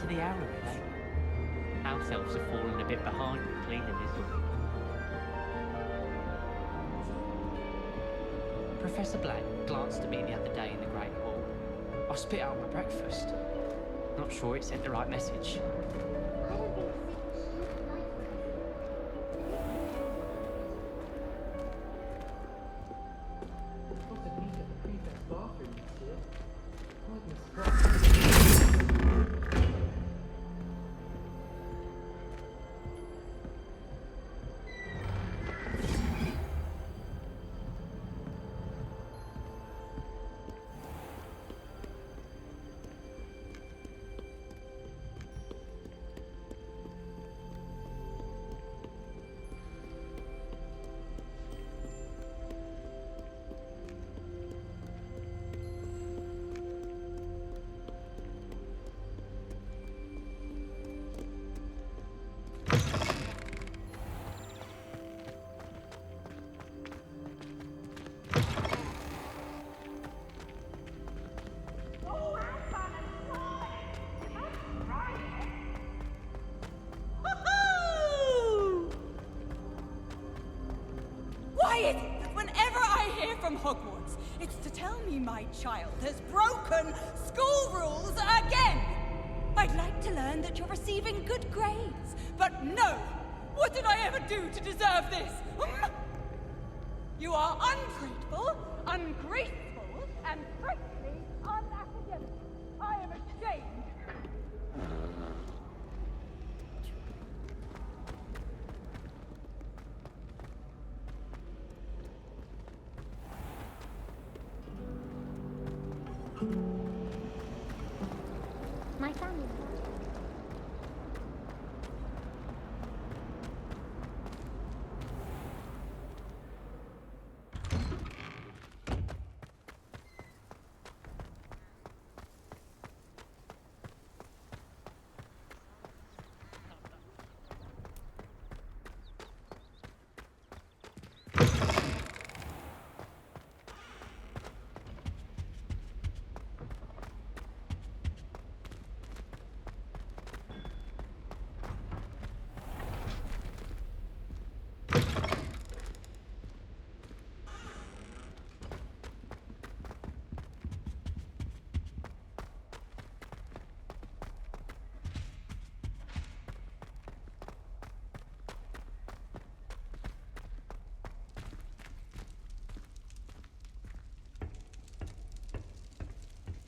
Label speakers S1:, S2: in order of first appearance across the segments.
S1: the hour, eh? House elves have fallen a bit behind with cleaning this all. Professor Black glanced at me the other day in the Great Hall. I spit out my breakfast. Not sure it sent the right message.
S2: Hogwarts. It's to tell me my child has broken school rules again. I'd like to learn that you're receiving good grades, but no! What did I ever do to deserve this? You are ungrateful, ungraceful, and frankly unacademic. I am ashamed.
S3: My family.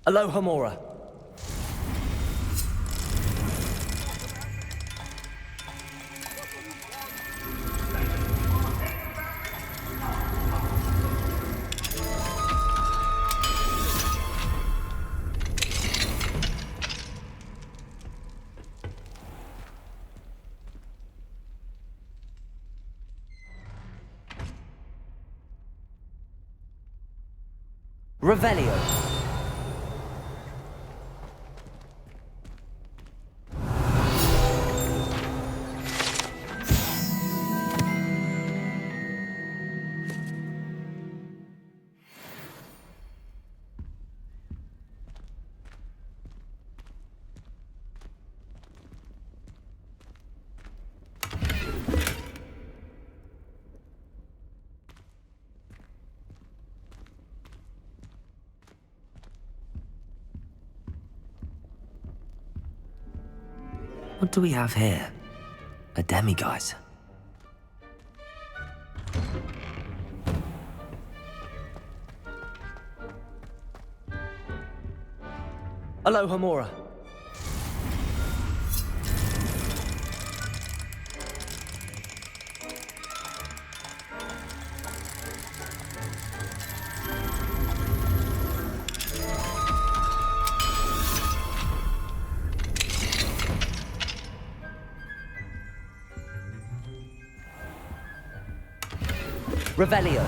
S4: Aloha Mora. Revelio. What do we have here? A demiguise. Aloha Mora. Revelio.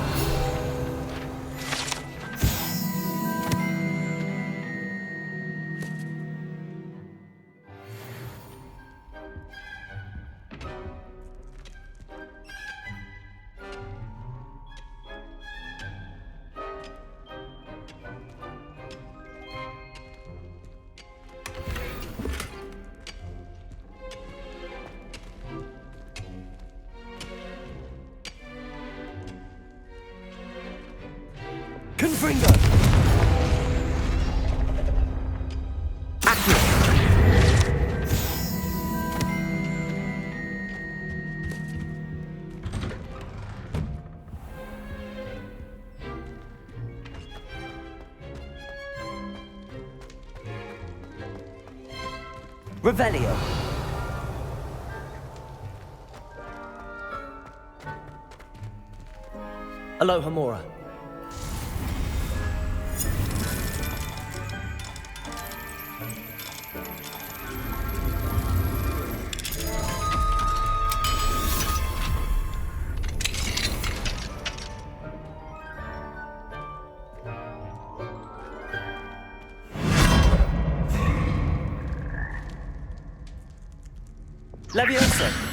S4: Fringo! Accurate! Revelio. Aloha Mora. Leviosa.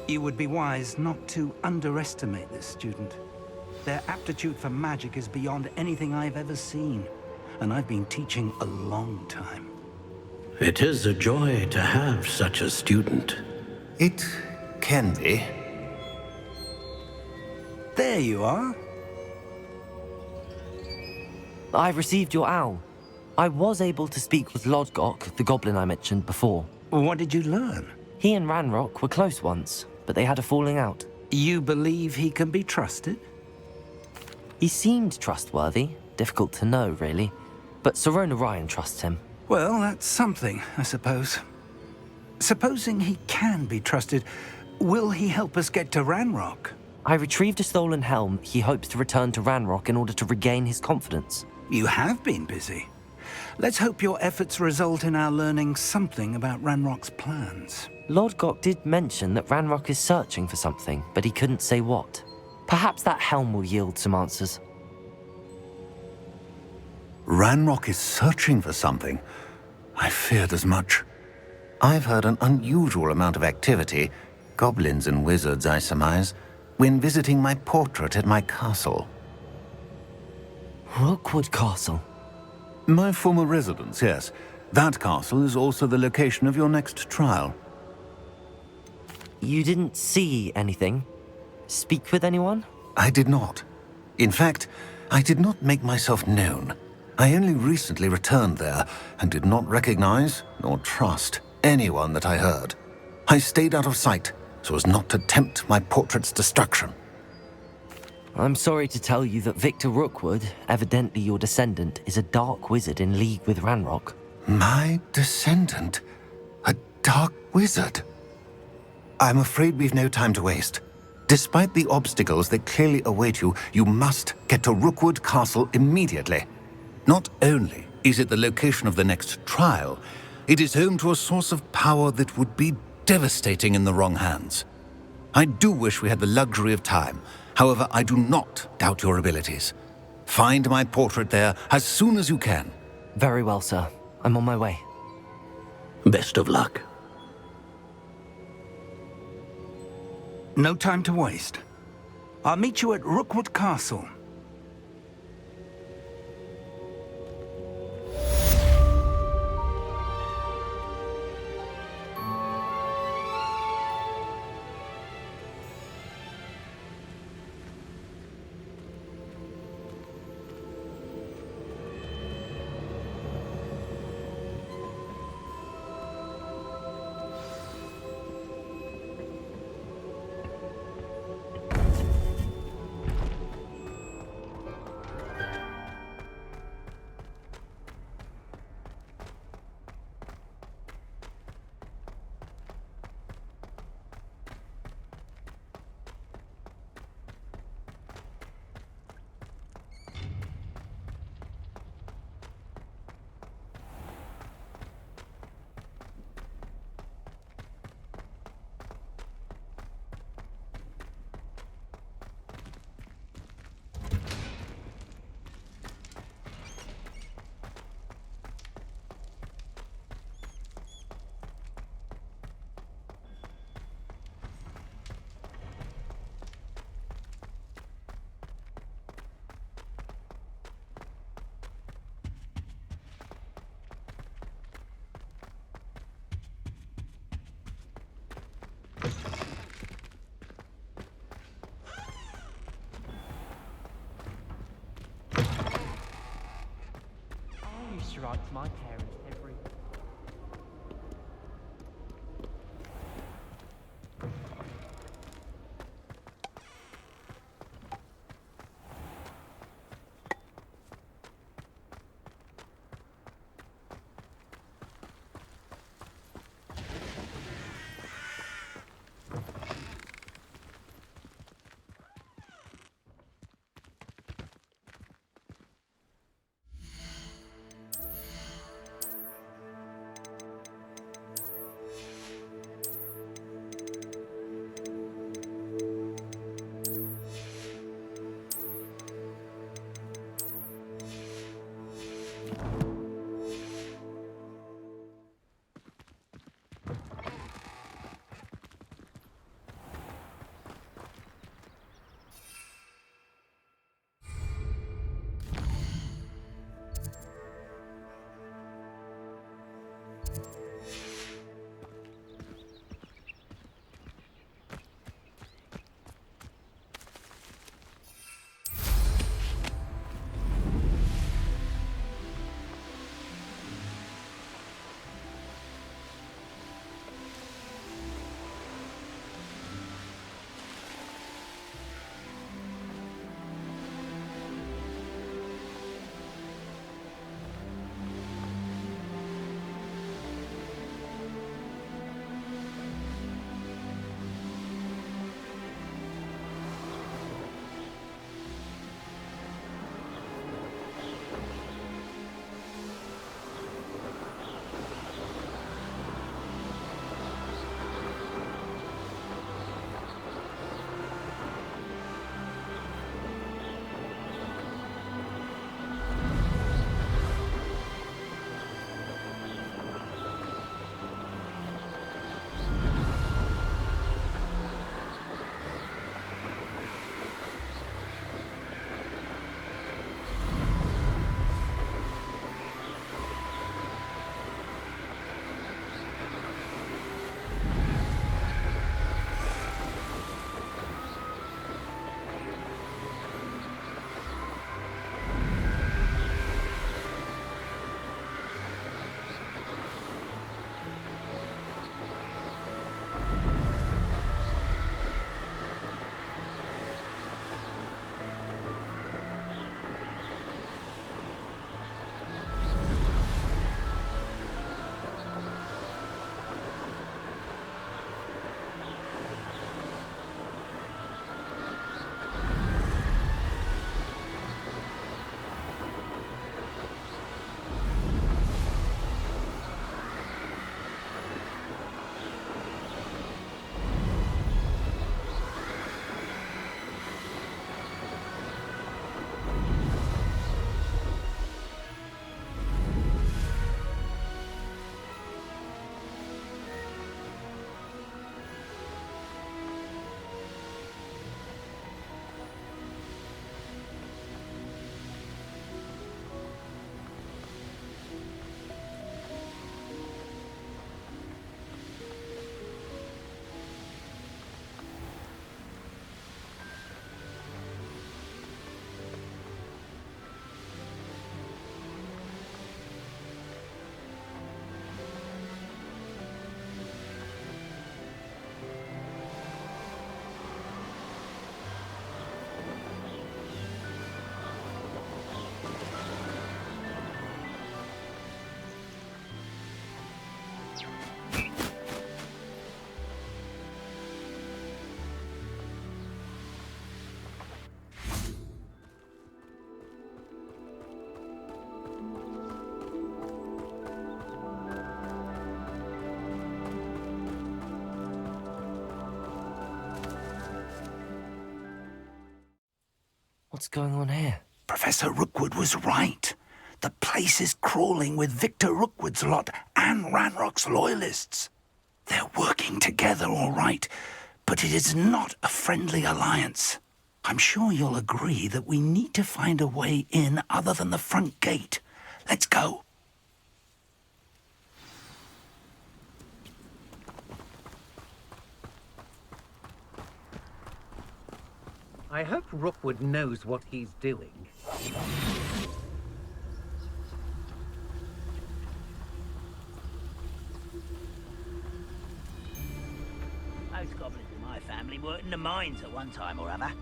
S5: You would be wise not to underestimate this student. Their aptitude for magic is beyond anything I've ever seen, and I've been teaching a long time.
S6: It is a joy to have such a student.
S7: It can be.
S5: There you are.
S4: I've received your owl. I was able to speak with Lodgok, the goblin I mentioned before.
S5: What did you learn?
S4: He and Ranrock were close once, but they had a falling out.
S5: You believe he can be trusted?
S4: He seemed trustworthy. Difficult to know, really. But Serona Ryan trusts him.
S5: Well, that's something, I suppose. Supposing he can be trusted, will he help us get to Ranrock?
S4: I retrieved a stolen helm he hopes to return to Ranrock in order to regain his confidence.
S5: You have been busy. Let's hope your efforts result in our learning something about Ranrock's plans.
S4: Lodgok did mention that Ranrock is searching for something, but he couldn't say what. Perhaps that helm will yield some answers.
S7: Ranrock is searching for something. I feared as much. I've heard an unusual amount of activity, goblins and wizards, I surmise, when visiting my portrait at my castle.
S4: Rookwood Castle?
S7: My former residence, yes. That castle is also the location of your next trial.
S4: You didn't see anything? Speak with anyone?
S7: I did not. In fact, I did not make myself known. I only recently returned there and did not recognize nor trust anyone that I heard. I stayed out of sight so as not to tempt my portrait's destruction.
S4: I'm sorry to tell you that Victor Rookwood, evidently your descendant, is a dark wizard in league with Ranrock.
S7: My descendant? A dark wizard? I'm afraid we've no time to waste. Despite the obstacles that clearly await you, you must get to Rookwood Castle immediately. Not only is it the location of the next trial, it is home to a source of power that would be devastating in the wrong hands. I do wish we had the luxury of time. However, I do not doubt your abilities. Find my portrait there as soon as you can.
S4: Very well, sir. I'm on my way.
S6: Best of luck.
S5: No time to waste. I'll meet you at Rookwood Castle.
S1: I used to write to my parents every...
S4: What's going on here?
S5: Professor Rookwood was right. The place is crawling with Victor Rookwood's lot and Ranrock's loyalists. They're working together, all right, but it is not a friendly alliance. I'm sure you'll agree that we need to find a way in other than the front gate. Let's go.
S8: I hope Rookwood knows what he's doing.
S9: Most goblins in my family worked in the mines at one time or other.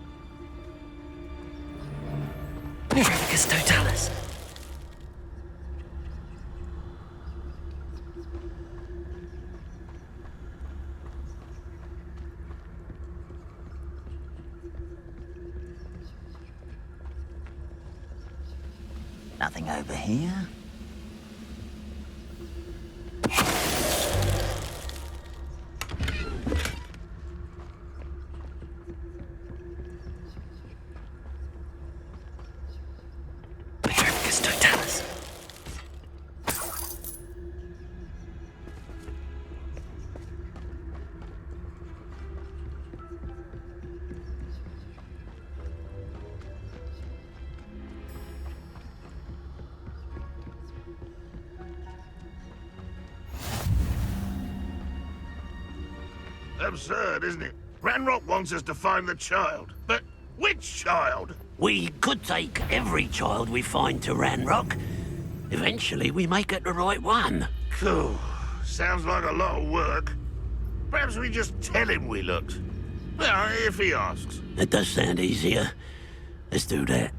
S4: Miraficus Totalis!
S9: Nothing over here.
S4: Miraficus Totalis!
S10: Absurd, isn't it? Ranrock wants us to find the child. But which child?
S6: We could take every child we find to Ranrock. Eventually, we may get the right one.
S10: Cool. Sounds like a lot of work. Perhaps we just tell him we looked. Well, if he asks.
S6: It does sound easier. Let's do that.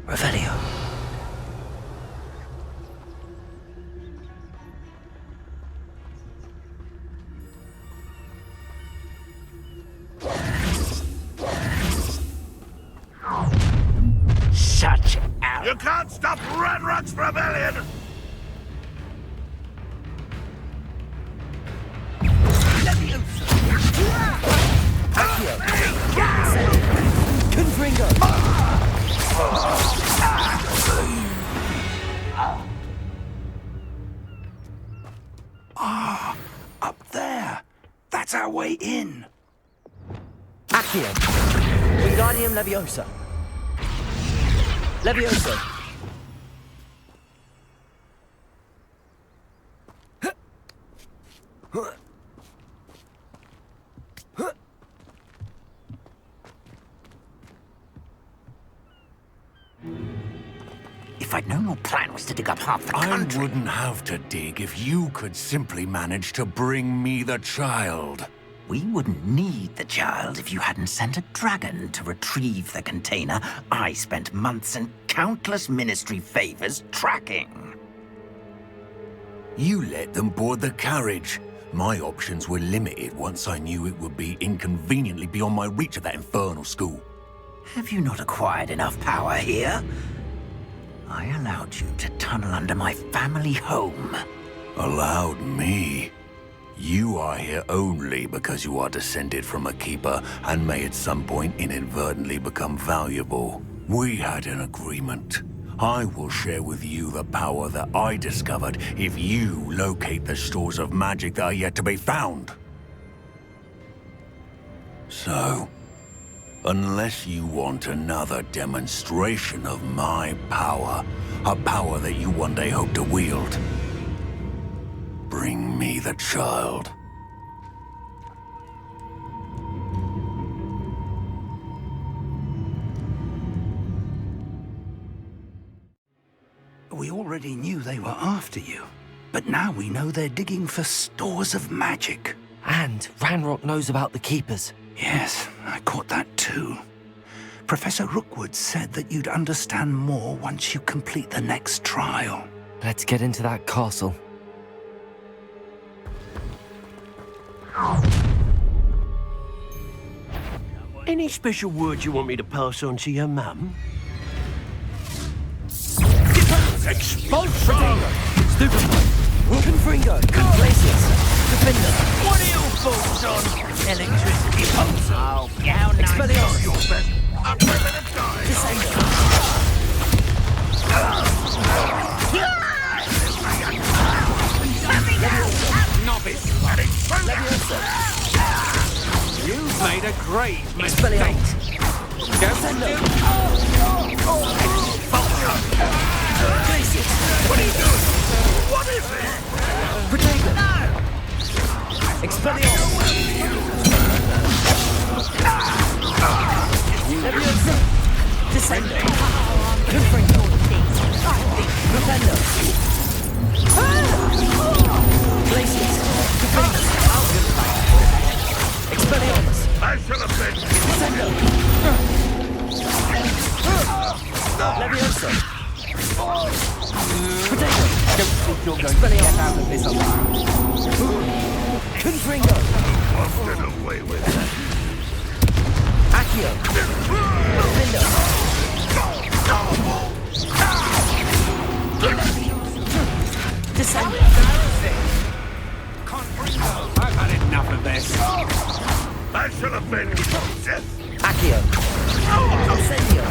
S4: Revelio.
S6: Such out.
S10: You can't stop Ranrock's rebellion!
S4: Confringo!
S5: Up there. That's our way in.
S4: Accio! Wingardium Leviosa! Leviosa!
S9: If I'd known your plan was to dig up half the
S7: I
S9: country...
S7: wouldn't have to dig if you could simply manage to bring me the child.
S9: We wouldn't need the child if you hadn't sent a dragon to retrieve the container I spent months and countless ministry favors tracking.
S7: You let them board the carriage. My options were limited once I knew it would be inconveniently beyond my reach at that infernal school.
S9: Have you not acquired enough power here? I allowed you to tunnel under my family home.
S7: Allowed me? You are here only because you are descended from a keeper and may at some point inadvertently become valuable. We had an agreement. I will share with you the power that I discovered if you locate the stores of magic that are yet to be found. So, unless you want another demonstration of my power, a power that you one day hope to wield, bring me the child.
S5: We already knew they were after you, but now we know they're digging for stores of magic.
S4: And Ranrock knows about the Keepers.
S5: Yes, I caught that too. Professor Rookwood said that you'd understand more once you complete the next trial.
S4: Let's get into that castle.
S6: Any special words you want me to pass on to your mum?
S10: Expulsion!
S4: Stupefy. Confringo. Glacius. Defender.
S6: What are your thoughts on electricity pulse? Oh, how nice.
S4: Expelliarmus.
S10: Your best. I'm ready to die.
S4: Descender.
S10: Novice.
S4: Leviosa.
S8: You've made a grave
S4: Expelliarmus.
S8: mistake.
S4: Descender. Glacius.
S10: What are you doing? What is it?
S4: Protego. Expelliarmus. Leviosa. Descender. Confringo. Defender. Glacius. Defender. Expelliarmus.
S10: I should have been.
S4: Descender. Leviosa. Protego.
S8: Don't think you're going to get out of this alive.
S4: Confringo.
S10: Busted away with it.
S4: Accio. Defender. Descender.
S8: I've had enough of this.
S10: I should have been. Death.
S4: Accio. Incendio.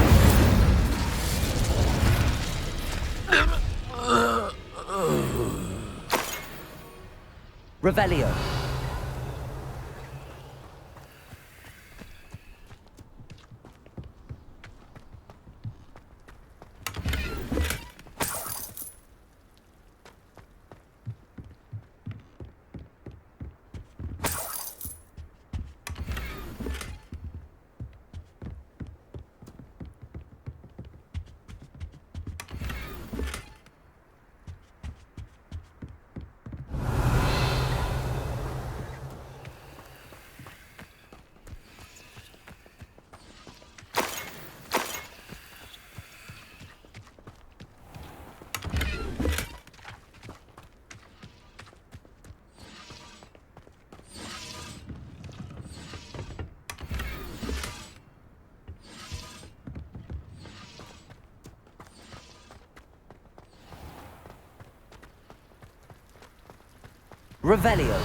S4: Revelio. Revelio.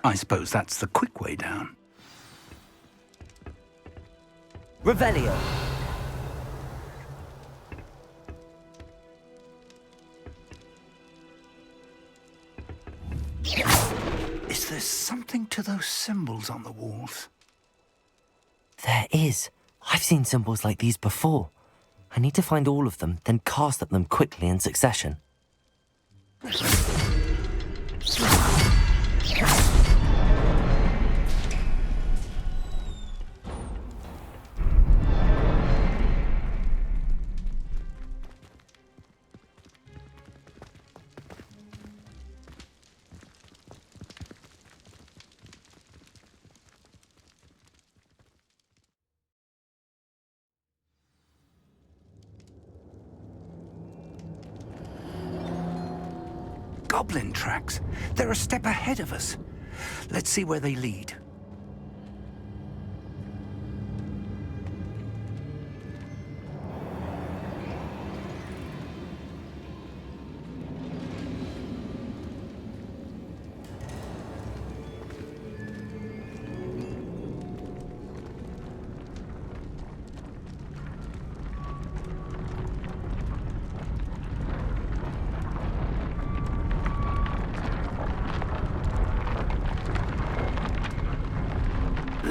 S5: I suppose that's the quick way down.
S4: Revelio.
S5: Is there something to those symbols on the walls?
S4: There is. I've seen symbols like these before. I need to find all of them, then cast at them quickly in succession.
S5: Goblin tracks. They're a step ahead of us. Let's see where they lead.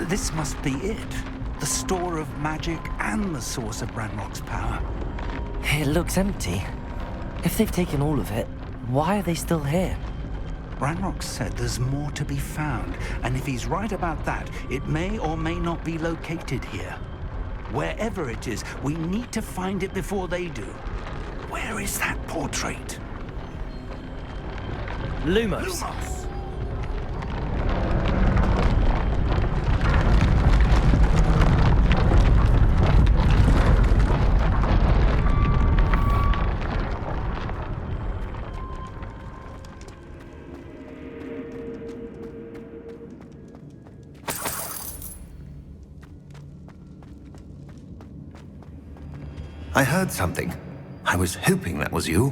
S5: This must be it. The store of magic and the source of Ranrock's power.
S4: It looks empty. If they've taken all of it, why are they still here?
S5: Ranrock said there's more to be found, and if he's right about that, it may or may not be located here. Wherever it is, we need to find it before they do. Where is that portrait?
S4: Lumos.
S5: Lumos!
S7: I heard something. I was hoping that was you.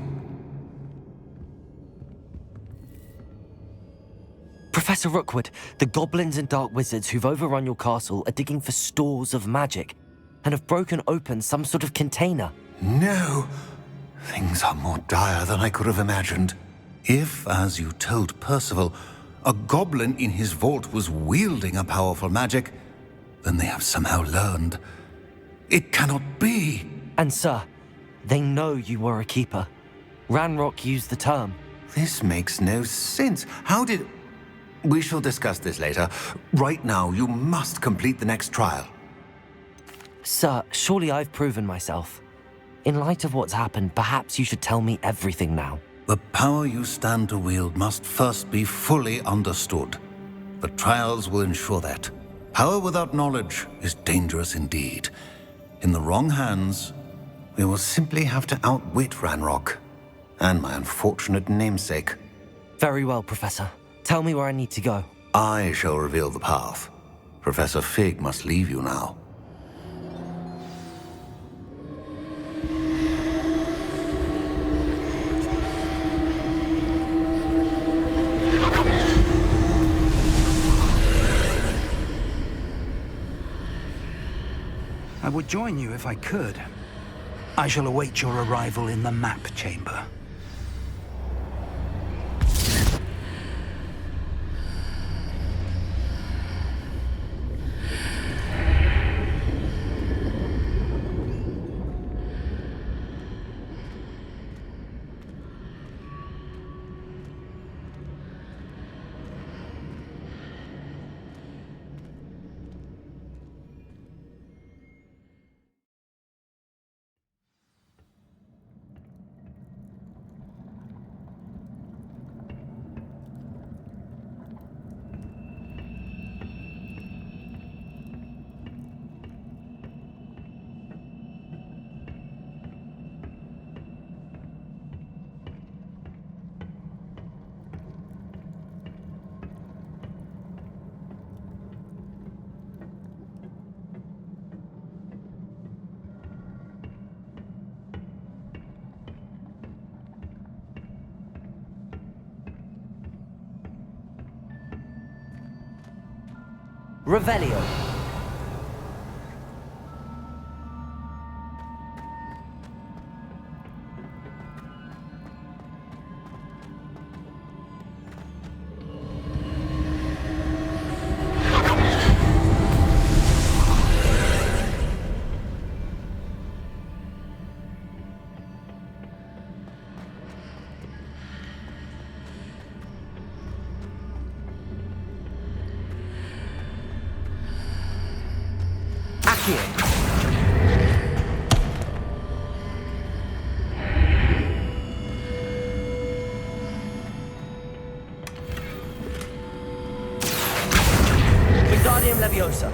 S4: Professor Rookwood, the goblins and dark wizards who've overrun your castle are digging for stores of magic and have broken open some sort of container.
S7: No! Things are more dire than I could have imagined. If, as you told Percival, a goblin in his vault was wielding a powerful magic, then they have somehow learned. It cannot be!
S4: And sir, they know you were a keeper. Ranrock used the term.
S7: This makes no sense. How did... We shall discuss this later. Right now, you must complete the next trial.
S4: Sir, surely I've proven myself. In light of what's happened, perhaps you should tell me everything now.
S7: The power you stand to wield must first be fully understood. The trials will ensure that. Power without knowledge is dangerous indeed. In the wrong hands, we will simply have to outwit Ranrock and my unfortunate namesake.
S4: Very well, Professor. Tell me where I need to go.
S7: I shall reveal the path. Professor Fig must leave you now.
S5: I would join you if I could. I shall await your arrival in the map chamber.
S4: Revelio. Wingardium Leviosa.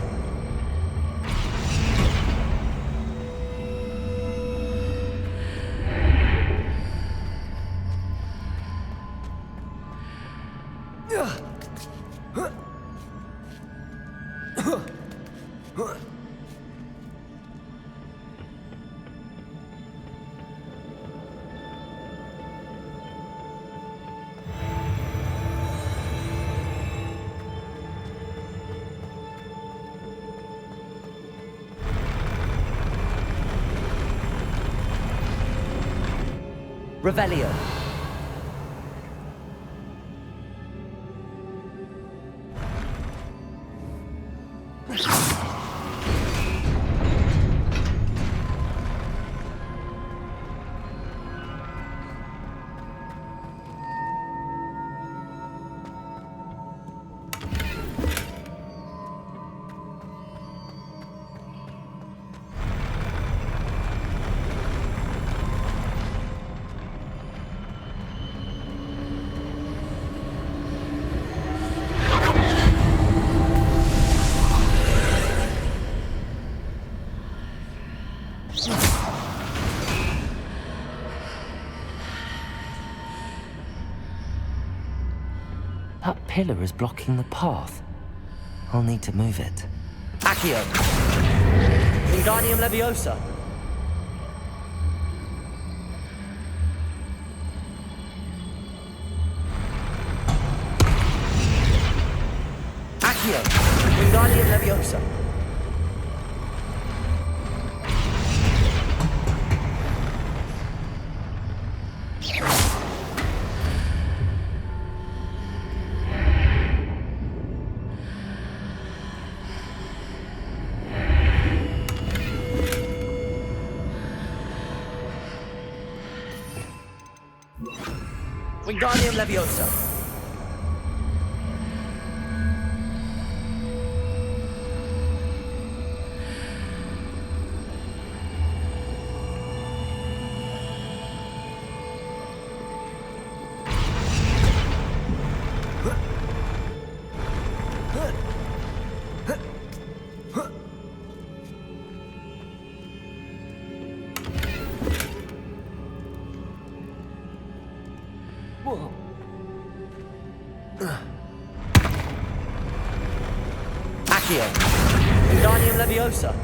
S4: Revelio. That pillar is blocking the path. I'll need to move it. Accio! Wingardium Leviosa! Accio! Wingardium Leviosa! Wingardium Leviosa. Accio. Wingardium Leviosa.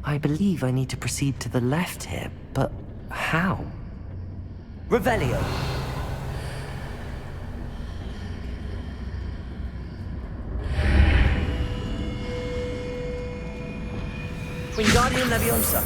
S4: I believe I need to proceed to the left here, but how? Revelio! Wingardium Leviosa!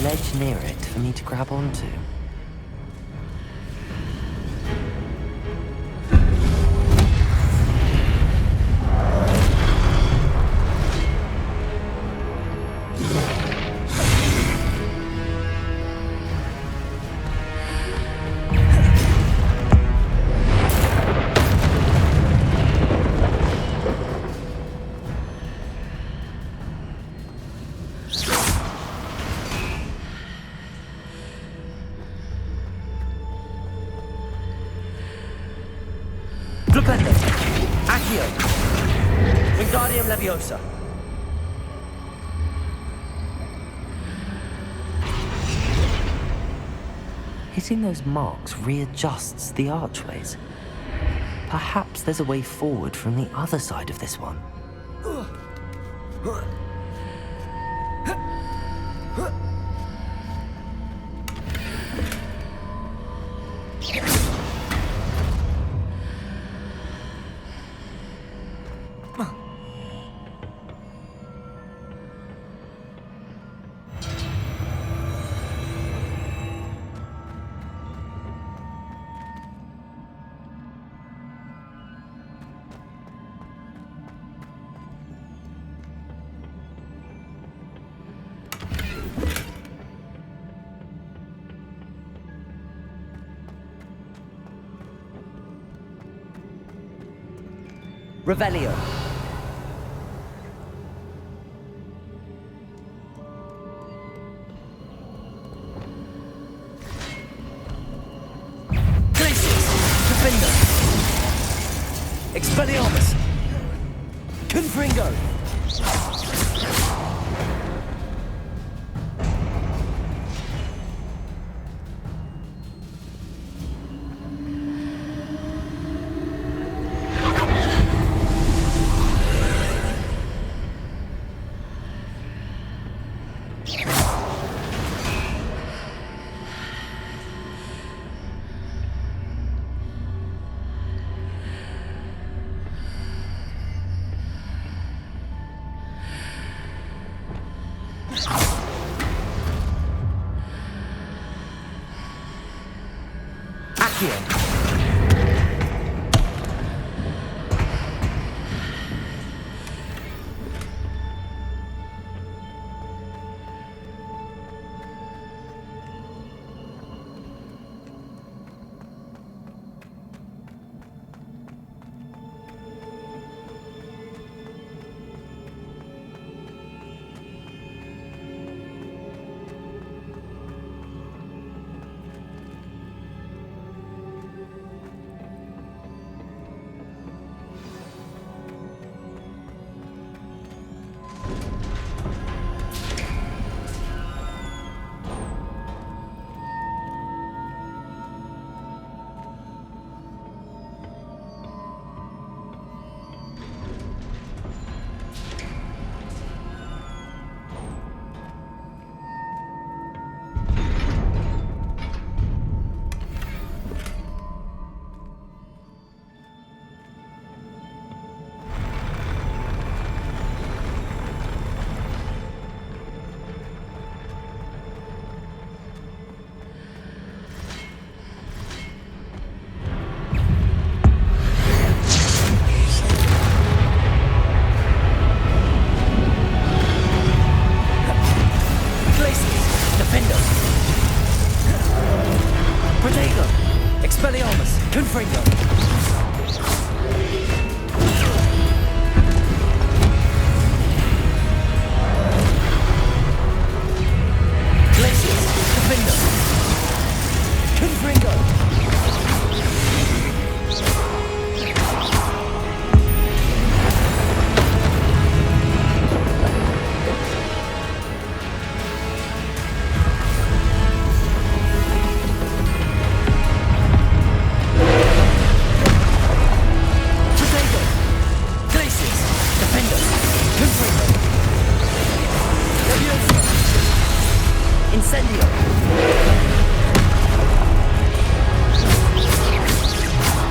S4: Ledge near it for me to grab onto. Accio! Wingardium Leviosa! Hitting those marks readjusts the archways. Perhaps there's a way forward from the other side of this one. Revelio. Glacius. Defender. Expelliarmus. Confringo. Accio. Expelliarmus, Confringo. Glacius, Defender. Confringo. Incendio!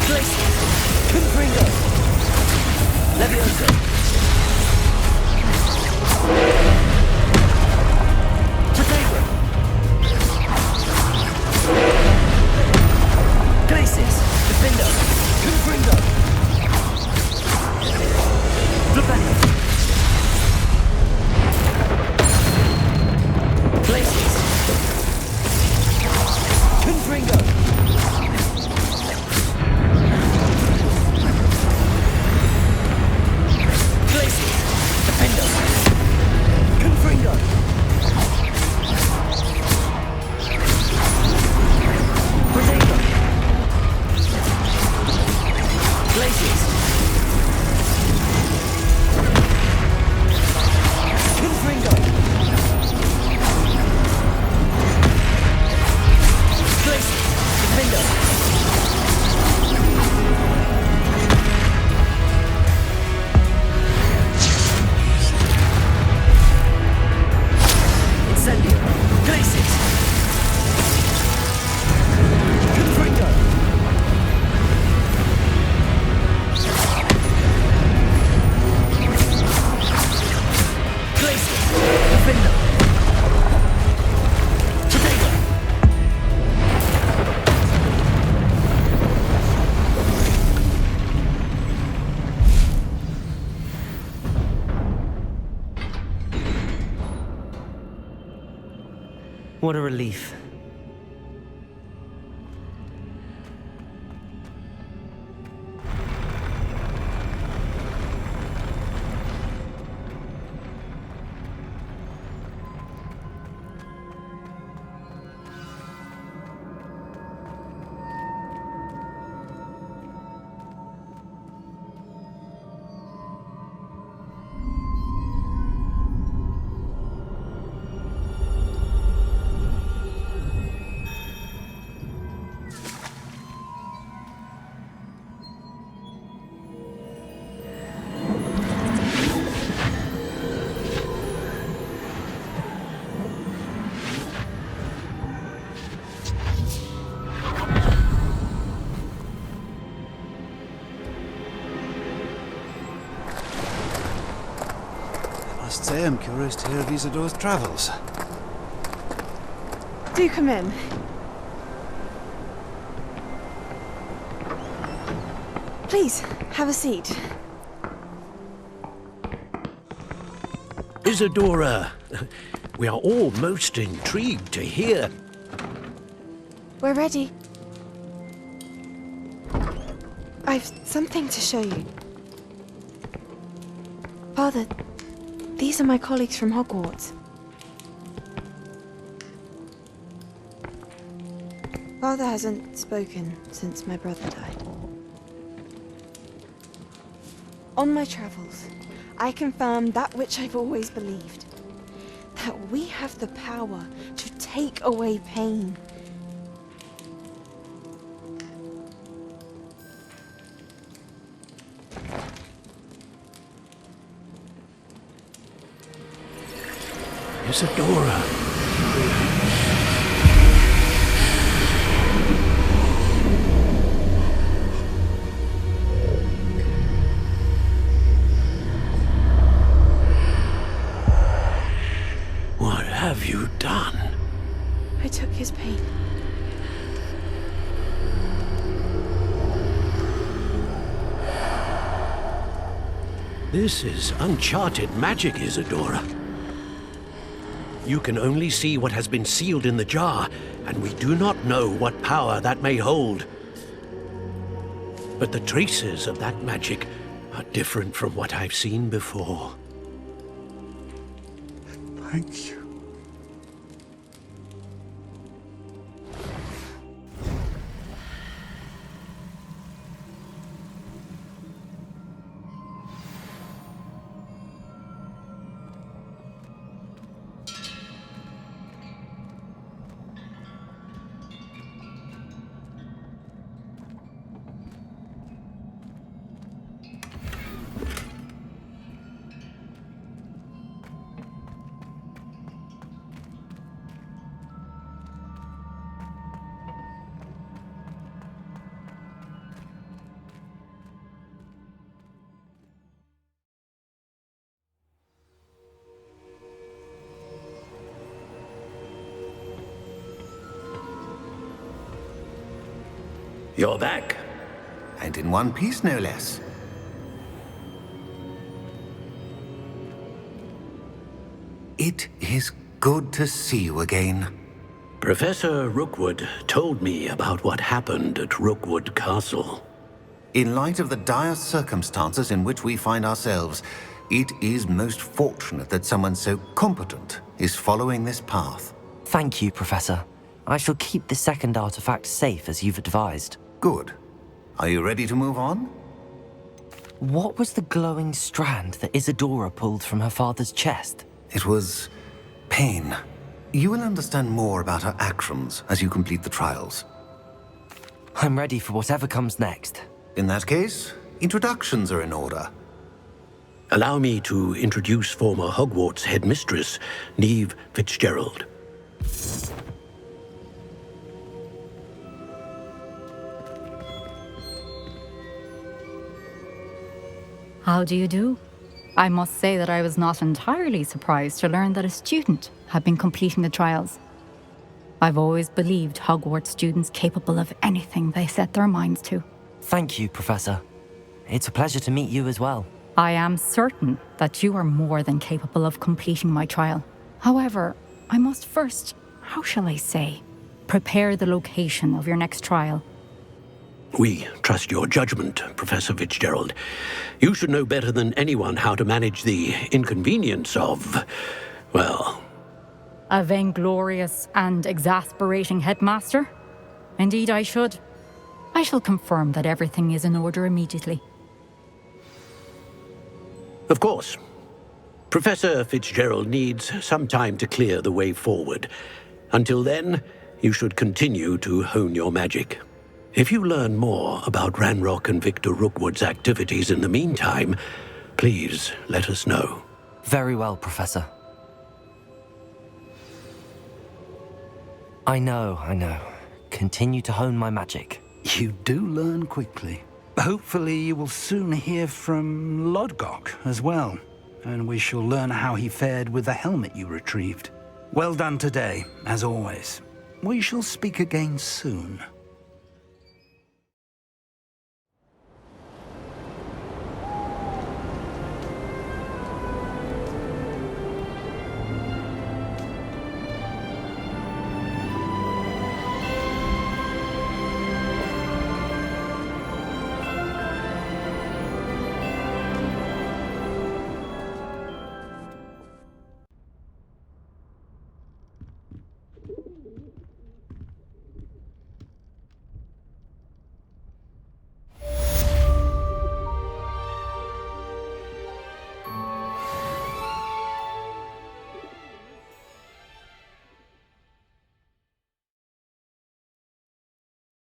S4: Glacius! Confringo! Levioso! Protego! Glacius! Defendo! Confringo! Flipendo! Glacius! Confringo! What a relief.
S11: I must say I'm curious to hear of Isadora's travels.
S12: Do come in. Please, have a seat.
S6: Isadora, we are all most intrigued to hear.
S12: We're ready. I've something to show you. Father, these are my colleagues from Hogwarts. Father hasn't spoken since my brother died. On my travels, I confirmed that which I've always believed. That we have the power to take away pain.
S6: Isadora. What have you done?
S12: I took his pain.
S6: This is Uncharted Magic, Isadora. You can only see what has been sealed in the jar, and we do not know what power that may hold. But the traces of that magic are different from what I've seen before.
S11: Thank you.
S6: You're back.
S7: And in one piece, no less. It is good to see you again.
S6: Professor Rookwood told me about what happened at Rookwood Castle.
S7: In light of the dire circumstances in which we find ourselves, it is most fortunate that someone so competent is following this path.
S4: Thank you, Professor. I shall keep the second artifact safe as you've advised.
S7: Good. Are you ready to move on?
S4: What was the glowing strand that Isadora pulled from her father's chest?
S7: It was pain. You will understand more about her actions as you complete the trials.
S4: I'm ready for whatever comes next.
S7: In that case, introductions are in order.
S6: Allow me to introduce former Hogwarts Headmistress, Neve Fitzgerald.
S13: How do you do? I must say that I was not entirely surprised to learn that a student had been completing the trials. I've always believed Hogwarts students capable of anything they set their minds to.
S4: Thank you, Professor. It's a pleasure to meet you as well.
S13: I am certain that you are more than capable of completing my trial. However, I must first how shall I say, prepare the location of your next trial.
S6: We trust your judgment, Professor Fitzgerald. You should know better than anyone how to manage the inconvenience of, well...
S13: A vainglorious and exasperating headmaster? Indeed I should. I shall confirm that everything is in order immediately.
S6: Of course. Professor Fitzgerald needs some time to clear the way forward. Until then, you should continue to hone your magic. If you learn more about Ranrock and Victor Rookwood's activities in the meantime, please let us know.
S4: Very well, Professor. I know. Continue to hone my magic.
S5: You do learn quickly. Hopefully you will soon hear from Lodgok as well, and we shall learn how he fared with the helmet you retrieved. Well done today, as always. We shall speak again soon.